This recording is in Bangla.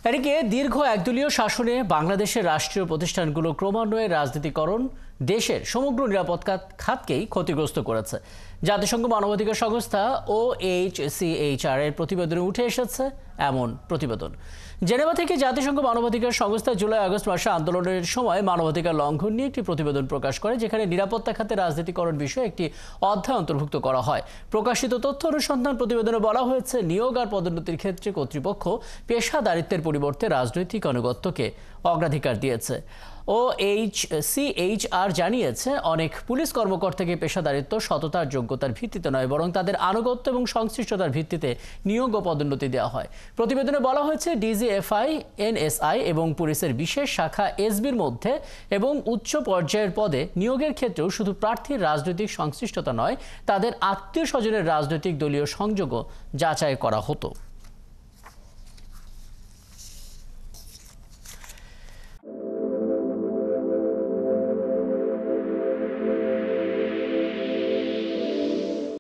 এদিকে দীর্ঘ একদলীয় শাসনে বাংলাদেশের রাষ্ট্রীয় প্রতিষ্ঠানগুলো ক্রমান্বয়ে রাজনীতিকরণ দেশের সমগ্র নিরাপত্তা খাতকেই ক্ষতিগ্রস্ত করেছে। জাতিসংঘ মানবাধিকার সংস্থা OHCHR এর প্রতিবেদনে উঠে এসেছে এমন প্রতিবেদন। জেনেভা থেকে জাতিসংঘ মানবাধিকার সংস্থা জুলাই-আগস্ট মাসে আন্দোলনের সময় মানবাধিকার লঙ্ঘন নিয়ে একটি প্রতিবেদন প্রকাশ করে, যেখানে নিরাপত্তা খাতে রাজনীতিকরণ বিষয়ে একটি অধ্যায় অন্তর্ভুক্ত করা হয়। প্রকাশিত তথ্য অনুসন্ধান প্রতিবেদনে বলা হয়েছে, নিয়োগ আর পদোন্নতির ক্ষেত্রে কর্তৃপক্ষ পেশাদারিত্বের পরিবর্তে রাজনৈতিক আনুগত্যকে অগ্রাধিকার দিয়েছে। OHCHR জানিয়েছে, অনেক পুলিশ কর্মকর্তাকে পেশাদারিত্ব সততার যোগ্যতার ভিত্তিতে নয়, বরং তাদের আনুগত্য এবং সংশ্লিষ্টতার ভিত্তিতে নিয়োগ ও পদোন্নতি দেওয়া হয়। প্রতিবেদনে বলা হয়েছে, DGFI, NSI এবং পুলিশের বিশেষ শাখা SBর মধ্যে এবং উচ্চ পর্যায়ের পদে নিয়োগের ক্ষেত্রেও শুধু প্রার্থীর রাজনৈতিক সংশ্লিষ্টতা নয়, তাদের আত্মীয় স্বজনের রাজনৈতিক দলীয় সংযোগও যাচাই করা হতো।